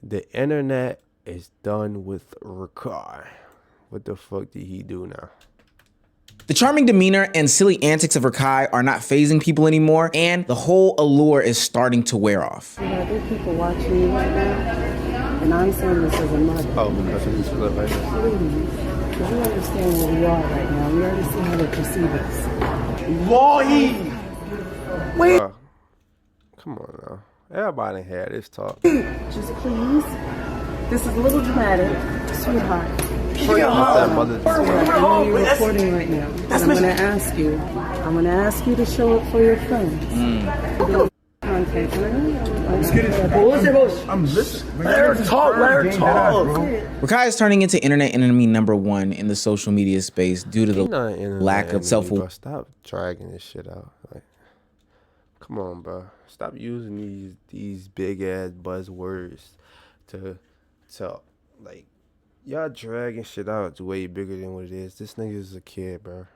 The internet is done with Rakai. What the fuck did he do now? The charming demeanor and silly antics of Rakai are not fazing people anymore, and the whole allure is starting to wear off. You know, there are people watching you right now, and I'm saying this as a mother. Oh, because of this clip right now. Please, because we understand where we are right now. We already see how they perceive us. Boy! Wait! Come on now. Everybody had this talk. Just please. This is a little dramatic, sweetheart. That mother I know you're recording right now, but I'm gonna ask you to show up for your friends. Contact, I'm listening. Let her talk. Rakai is turning into internet enemy #1 in the social media space due to the lack of self-awareness. Stop dragging this shit out. Like, come on, bro. Stop using these big ass buzzwords to like, y'all dragging shit out. It's way bigger than what it is. This nigga is a kid, bro.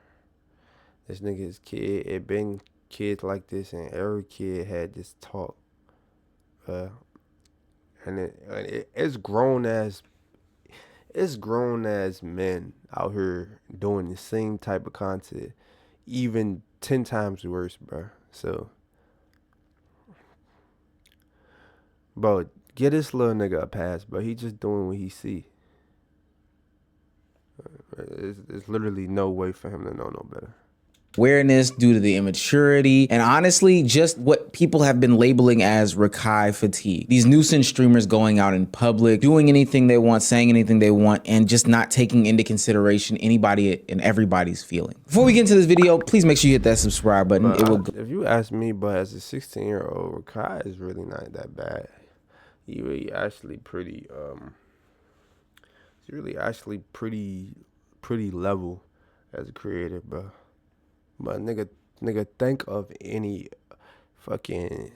This nigga is a kid. It been kids like this, and every kid had this talk. And it's grown as men out here doing the same type of content, even 10 times worse, bro. So, bro, get this little nigga a pass, bro. He just doing what he see. There's literally no way for him to know no better. Awareness due to the immaturity, and honestly, just what people have been labeling as Rakai fatigue. These nuisance streamers going out in public, doing anything they want, saying anything they want, and just not taking into consideration anybody and everybody's feeling. Before we get into this video, please make sure you hit that subscribe button. If you ask me, but as a 16-year-old, Rakai is really not that bad. He really actually pretty he's really actually pretty level as a creator, bro. But nigga, think of any fucking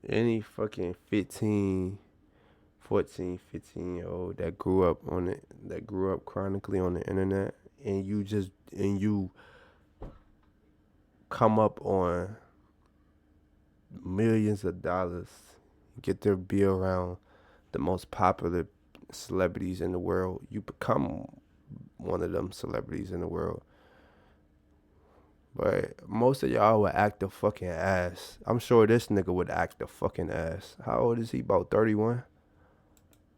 15, 14, 15-year-old that grew up chronically on the internet, and you come up on millions of dollars, get to be around the most popular celebrities in the world. You become one of them celebrities in the world. But most of y'all would act a fucking ass. I'm sure this nigga would act a fucking ass. How old is he? About 31?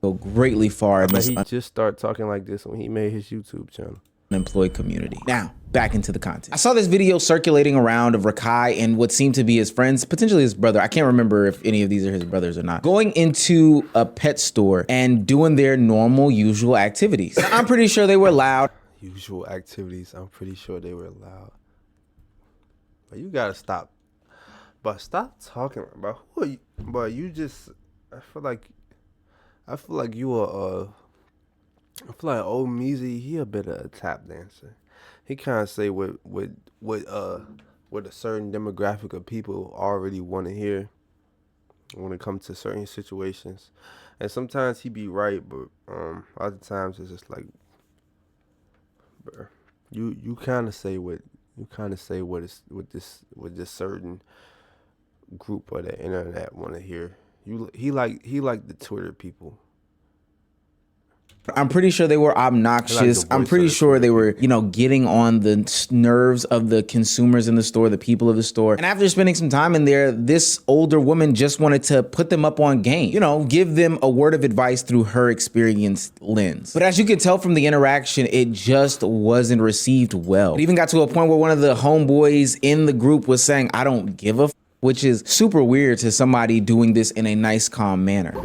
Go greatly far in But this he just started talking like this when he made his YouTube channel. unemployed community. Now, back into the content. I saw this video circulating around of Rakai and what seemed to be his friends, potentially his brother. I can't remember if any of these are his brothers or not, going into a pet store and doing their normal, usual activities. I'm pretty sure they were loud. Usual activities. I'm pretty sure they were loud. But you gotta stop. But stop talking, bro. Who are you? But you just. I feel like you are. I feel like old Meezy. He a bit of a tap dancer. He kind of say what a certain demographic of people already want to hear when it comes to certain situations, and sometimes he be right, but other times it's just like, bro, you kind of say what this certain group of the internet want to hear. He like the Twitter people. I'm pretty sure they were obnoxious. I'm pretty sure they were, getting on the nerves of the consumers in the store, the people of the store. And after spending some time in there, this older woman just wanted to put them up on game, give them a word of advice through her experienced lens. But as you can tell from the interaction, it just wasn't received well. It even got to a point where one of the homeboys in the group was saying, "I don't give a f," which is super weird to somebody doing this in a nice, calm manner.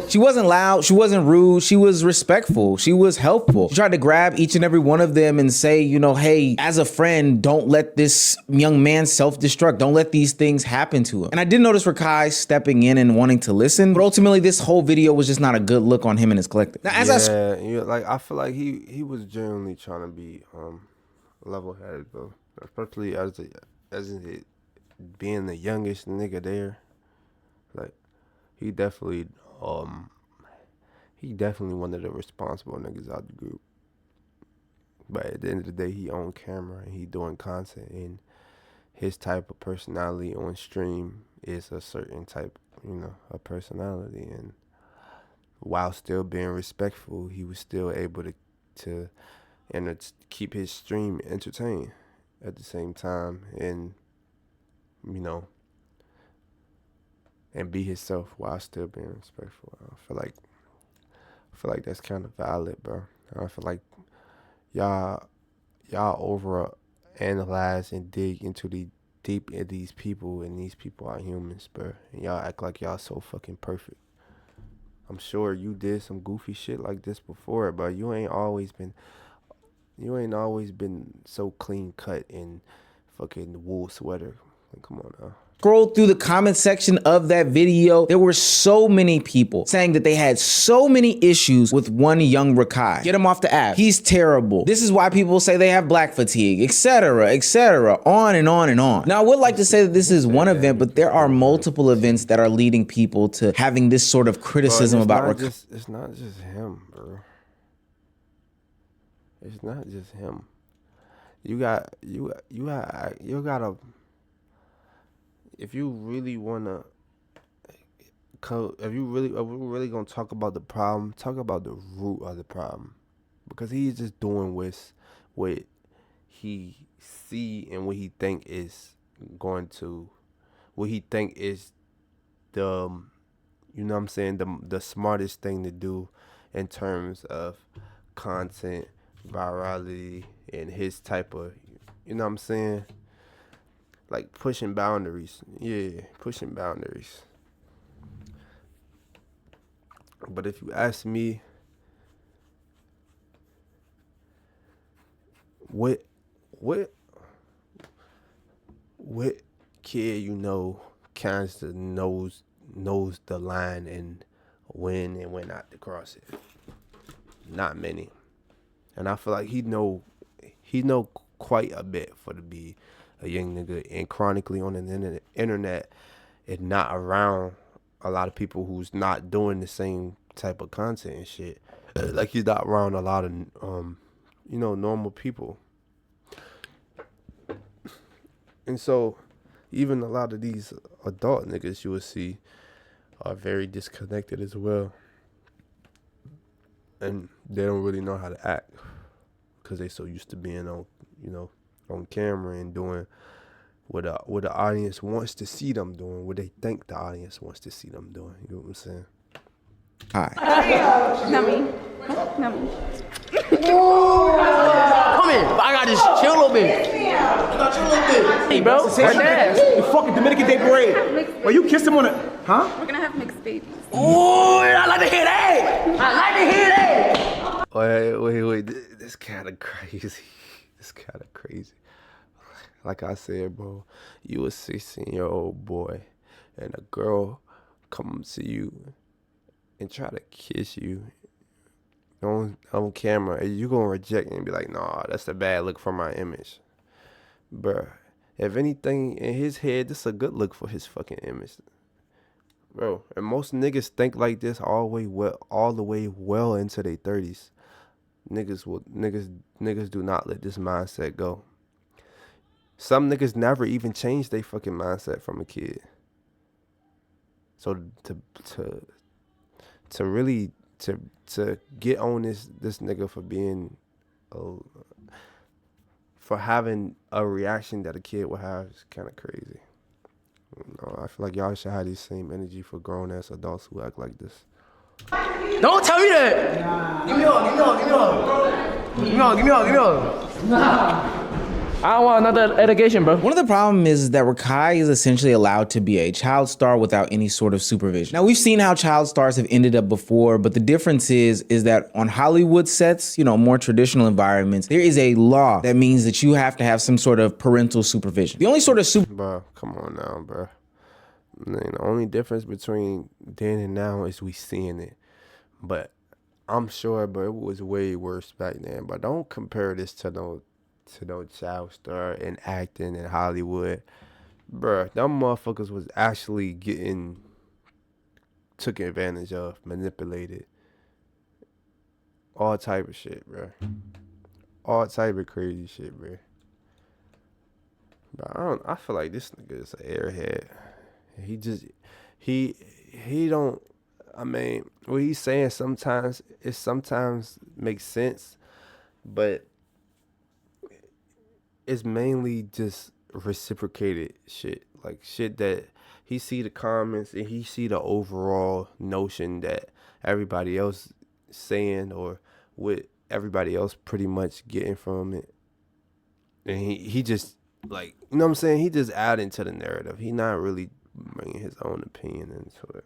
She wasn't loud, she wasn't rude, she was respectful, she was helpful. She tried to grab each and every one of them and say, hey, as a friend, don't let this young man self-destruct. Don't let these things happen to him. And I did notice Rakai stepping in and wanting to listen, but ultimately this whole video was just not a good look on him and his collective. Now, I feel like he was genuinely trying to be level-headed, though, especially as it being the youngest nigga there. Like, he definitely one of the responsible niggas out the group. But at the end of the day, he on camera and he doing content, and his type of personality on stream is a certain type, of personality, and while still being respectful, he was still able to keep his stream entertained at the same time, and you know, and be himself while still being respectful. I feel like that's kind of valid, bro. I feel like y'all over analyze and dig into the deep in these people, and these people are humans, bro. And y'all act like y'all so fucking perfect. I'm sure you did some goofy shit like this before, but you ain't always been so clean cut in fucking wool sweater. Like, come on now. Scroll through the comment section of that video. There were so many people saying that they had so many issues with one young Rakai. Get him off the app. He's terrible. This is why people say they have black fatigue, etc., etc., on and on and on. Now, I would like to say that this is one event, but there are multiple events that are leading people to having this sort of criticism about Rakai. It's not just him, bro. It's not just him. You gotta. If you really wanna, if we're really gonna talk about the problem, talk about the root of the problem, because he's just doing what he see and what he think is the, you know what I'm saying, the smartest thing to do in terms of content, virality, and his type of, you know what I'm saying. Like pushing boundaries. Yeah, pushing boundaries. But if you ask me, what kid kinds of knows the line and when not to cross it? Not many. And I feel like he know quite a bit for to be a young nigga and chronically on the internet and not around a lot of people who's not doing the same type of content and shit. Like he's not around a lot of normal people. And so even a lot of these adult niggas you will see are very disconnected as well. And they don't really know how to act because they so used to being on camera and doing what the audience wants to see them doing, what they think the audience wants to see them doing. You know what I'm saying? Hi. Nummy. Nummy. Come in. I got this chill a little bit. Hey, bro. Right there. The fucking Dominican Day Parade. Well, you kissed him on the... Huh? We're gonna have mixed babies. Oh, I like to hear that. I like to hear that. Wait. This kind of crazy. Like I said, bro, you a 16-year-old boy and a girl comes to you and try to kiss you on camera, and you gonna reject it and be like, nah, that's a bad look for my image. Bruh, if anything, in his head, this is a good look for his fucking image. Bro, and most niggas think like this all the way well into their 30s. Niggas do not let this mindset go. Some niggas never even change their fucking mindset from a kid. So to really get on this nigga for being for having a reaction that a kid would have is kind of crazy. I feel like y'all should have the same energy for grown ass adults who act like this. Don't tell me that. Give me all. Nah. I don't want another education, bro. One of the problems is that Rakai is essentially allowed to be a child star without any sort of supervision. Now, we've seen how child stars have ended up before, but the difference is that on Hollywood sets, more traditional environments, there is a law that means that you have to have some sort of parental supervision. The only sort of Bro, come on now, bro. The only difference between then and now is we seeing it. But I'm sure, but it was way worse back then. But don't compare this to no child star and acting in Hollywood. Bruh, them motherfuckers was actually getting took advantage of, manipulated. All type of shit, bruh. All type of crazy shit, bruh. But I feel like this nigga is an airhead. He just he don't. I mean, what he's saying sometimes makes sense, but it's mainly just reciprocated shit. Like shit that he see the comments and he see the overall notion that everybody else saying or what everybody else pretty much getting from it. And he just like, you know what I'm saying? He just adding to the narrative. He not really bringing his own opinion into it.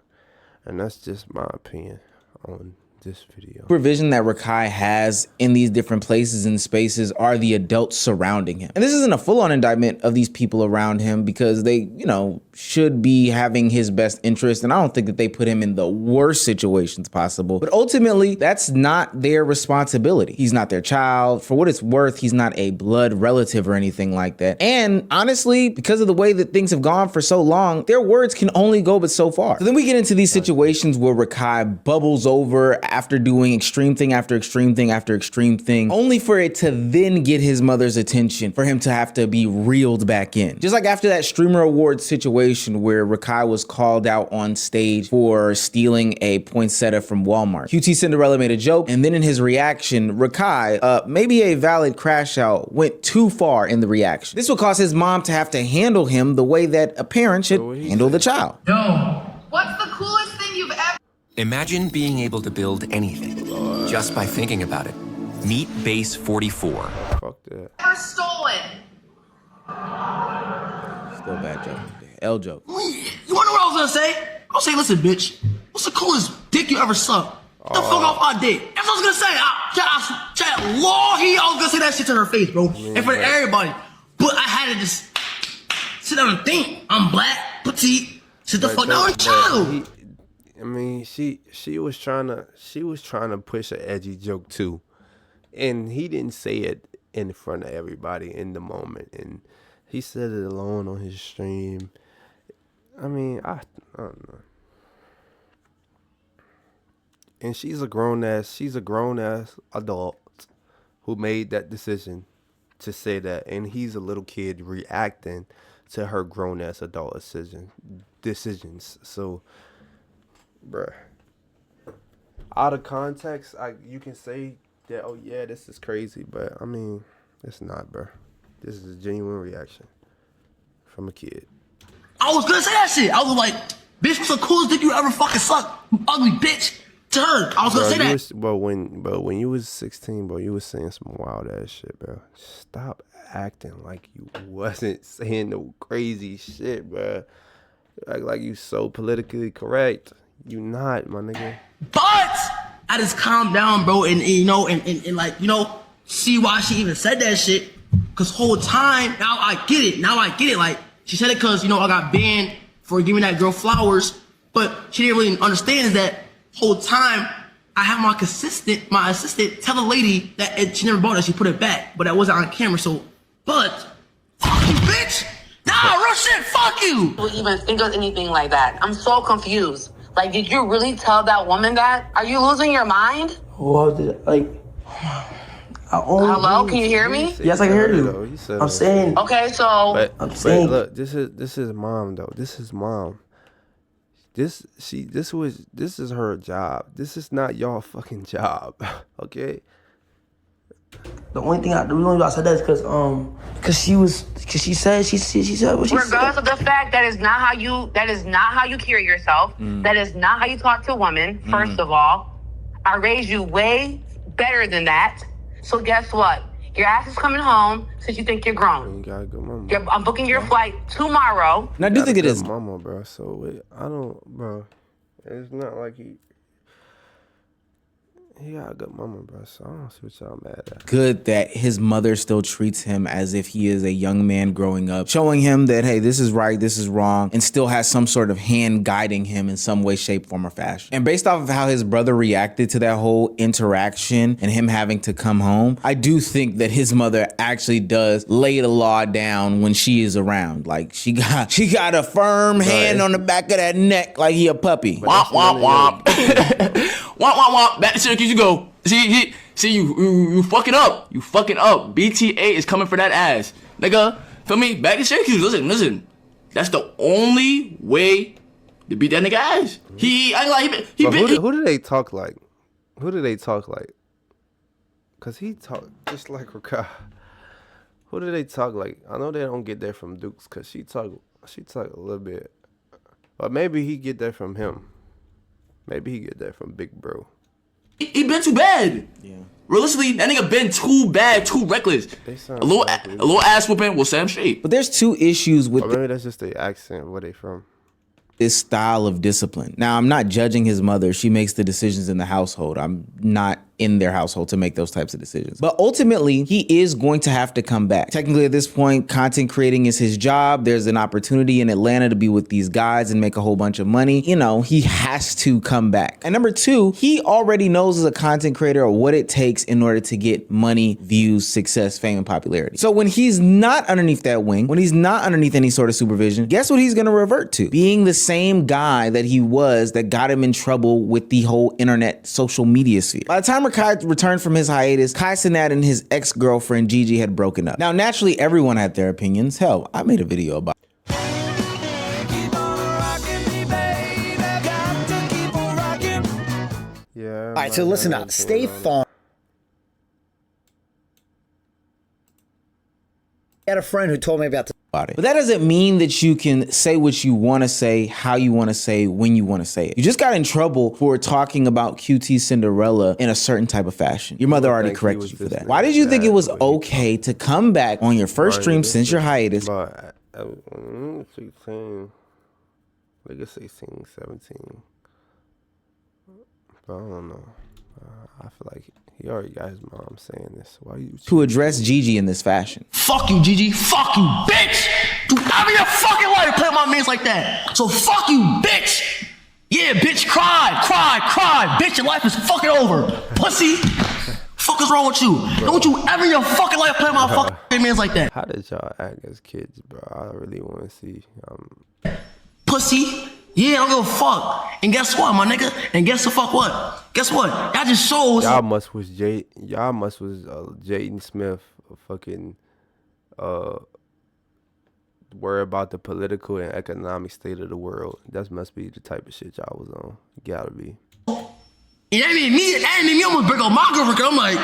And that's just my opinion on this video. Supervision that Rakai has in these different places and spaces are the adults surrounding him. And this isn't a full-on indictment of these people around him because they, you know, should be having his best interest. And I don't think that they put him in the worst situations possible. But ultimately, that's not their responsibility. He's not their child. For what it's worth, he's not a blood relative or anything like that. And honestly, because of the way that things have gone for so long, their words can only go but so far. So then we get into these situations where Rakai bubbles over after doing extreme thing after extreme thing after extreme thing, only for it to then get his mother's attention, for him to have to be reeled back in. Just like after that Streamer Awards situation where Rakai was called out on stage for stealing a poinsettia from Walmart. QT Cinderella made a joke, and then in his reaction, Rakai, maybe a valid crash out, went too far in the reaction. This will cause his mom to have to handle him the way that a parent should handle the child. Yo. What's the coolest thing you've ever... Imagine being able to build anything just by thinking about it. Meet Base 44. Fuck that. ever stolen? Still bad joke. L joke. You wanna know what I was gonna say? I'll say, listen, bitch. What's the coolest dick you ever sucked? Get the fuck off my dick. That's what I was gonna say. I was gonna say that shit to her face, bro. And for everybody. But I had to just sit down and think. I'm black, petite. Sit the fuck down and chill. I mean, she was trying to push an edgy joke too, and he didn't say it in front of everybody in the moment, and he said it alone on his stream. I mean, I don't know. And she's a grown ass adult who made that decision to say that, and he's a little kid reacting to her grown ass adult decisions. So. Bruh, out of context, you can say that, oh yeah, this is crazy, but I mean, it's not, bruh. This is a genuine reaction from a kid. I was gonna say that shit. I was like, bitch, what's the coolest dick you ever fucking sucked? You ugly bitch. To her. I was gonna say that. But when you was 16, bro, you was saying some wild ass shit, bro. Stop acting like you wasn't saying no crazy shit, bro. Act like you so politically correct. You not, my nigga. But I just calmed down, bro, and you know, and like, you know, see why she even said that shit. Cause whole time, now I get it. Like, she said it cause, you know, I got banned for giving that girl flowers. But she didn't really understand is that whole time I have my assistant tell the lady that she never bought it, she put it back. But that wasn't on camera, so, but, fuck you, bitch! Nah, real shit, fuck you! Would even think of anything like that. I'm so confused. Like, did you really tell that woman that? Are you losing your mind? Well, Hello, can you hear me? Yes, I can hear you. I'm saying. Okay, so. I'm saying. Look, this is mom though. This is mom. This is her job. This is not y'all fucking job. Okay. The reason why I said that is because she said what she said. Regardless of the fact that is not how you carry yourself. That is not how you talk to women. First of all, I raised you way better than that. So guess what? Your ass is coming home since you think you're grown. You got a good mama. I'm booking your flight tomorrow. And I do think it is mama, bro. So bro. It's not like he got a good mama, bro. So I don't see what y'all mad at. good that his mother still treats him as if he is a young man growing up, showing him that, hey, this is right, this is wrong, and still has some sort of hand guiding him in some way, shape, form, or fashion. And based off of how his brother reacted to that whole interaction and him having to come home, I do think that his mother actually does lay the law down when she is around. Like, she got a firm hand on the back of that neck like he a puppy. Womp, womp, womp. Womp, womp, womp. Back to Syracuse you go. See, you fucking up. You fucking up. BTA is coming for that ass. Nigga, feel me? Back to Syracuse. Listen. That's the only way to beat that nigga ass. Who do they talk like? Who do they talk like? Cause he talk just like Rakai. Who do they talk like? I know they don't get that from Dukes, cause she talk a little bit, but maybe he get that from him. Maybe he get that from Big Bro. He been too bad. Yeah. Realistically, that nigga been too bad, too reckless. A little ass whooping will set him straight. But there's two issues with or maybe that's just the accent. Where they from? this style of discipline. Now, I'm not judging his mother. She makes the decisions in the household. I'm not in their household to make those types of decisions. But ultimately, he is going to have to come back. Technically, at this point, content creating is his job. There's an opportunity in Atlanta to be with these guys and make a whole bunch of money. You know, he has to come back. And number two, he already knows as a content creator what it takes in order to get money, views, success, fame, and popularity. So when he's not underneath that wing, when he's not underneath any sort of supervision, guess what he's gonna revert to? Being the same guy that he was that got him in trouble with the whole internet social media sphere. By the time Rakai returned from his hiatus, Kai Cenat and his ex-girlfriend Gigi had broken up. Now, naturally, everyone had their opinions. Hell, I made a video about it. Yeah. All right, so listen up. State Farm. I had a friend who told me about this. But that doesn't mean that you can say what you want to say, how you want to say, when you want to say it. You just got in trouble for talking about QT Cinderella in a certain type of fashion. Your mother already corrected you for that. Why did you think it was okay to come back on your first stream since your hiatus? 16, like 16, 17. But I don't know. I feel like he already got his mom saying this. Why you to address Gigi in this fashion? Fuck you, Gigi. Fuck you, bitch. Do ever your fucking life play with my mans like that? So fuck you, bitch. Yeah, bitch. Cry. Bitch, your life is fucking over. Pussy. Fuck is wrong with you? Don't you ever in your fucking life play with my fucking mans like that? How did y'all act as kids, bro? I really want to see. Pussy. Yeah, I don't give a fuck. And guess what, my nigga? And guess the fuck what? Guess what? That just shows. Y'all must was Jaden Smith fucking worry about the political and economic state of the world. That must be the type of shit y'all was on. Gotta be. And that made me almost break up my girlfriend. I'm like,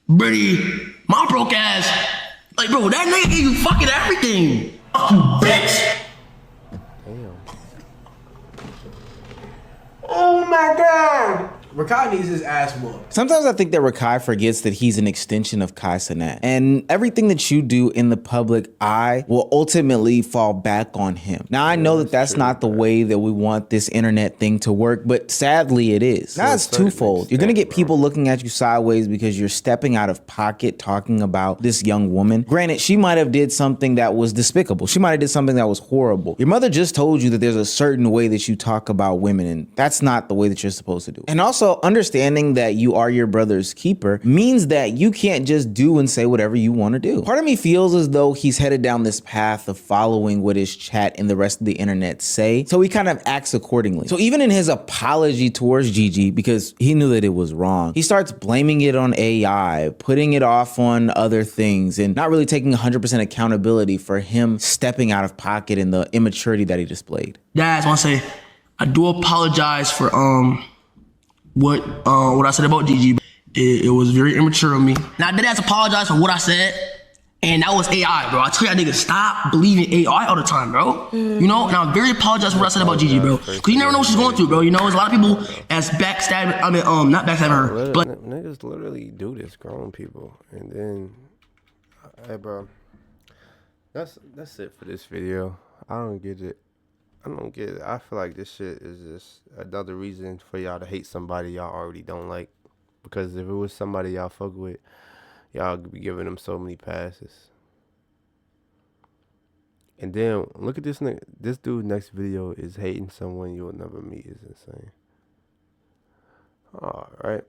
Brittany, my broke ass. Like, bro, that nigga gave you fucking everything. Fuck you, bitch. Damn. Oh my God! Rakai needs his ass whooped. Sometimes I think that Rakai forgets that he's an extension of Kai Cenat. And everything that you do in the public eye will ultimately fall back on him. Now, I know that that's not the way that we want this internet thing to work, but sadly it is. Now it's twofold. You're gonna get people looking at you sideways because you're stepping out of pocket talking about this young woman. Granted, she might have did something that was despicable. She might have did something that was horrible. Your mother just told you that there's a certain way that you talk about women, and that's not the way that you're supposed to do. And also, understanding that you are your brother's keeper means that you can't just do and say whatever you want to do. Part of me feels as though he's headed down this path of following what his chat and the rest of the internet say, so he kind of acts accordingly. So even in his apology towards Gigi, because he knew that it was wrong, he starts blaming it on AI, putting it off on other things, and not really taking 100% accountability for him stepping out of pocket and the immaturity that he displayed. Yeah, I just want to say, I do apologize for what I said about Gigi. It was very immature of me. Now I did have to apologize for what I said, and that was AI, bro. I tell y'all niggas, stop believing AI all the time, bro. You know, and I'm very apologize for what I said about Gigi, bro. Cause you never know what she's going through, bro. You know, there's a lot of people that's backstabbing. I mean, not backstabbing her, but niggas literally do this, grown people, and then, hey, bro, that's it for this video. I don't get it. I feel like this shit is just another reason for y'all to hate somebody y'all already don't like. Because if it was somebody y'all fuck with, y'all could be giving them so many passes. And then look at this nigga. This dude next video is hating someone you'll never meet. Is insane. All right.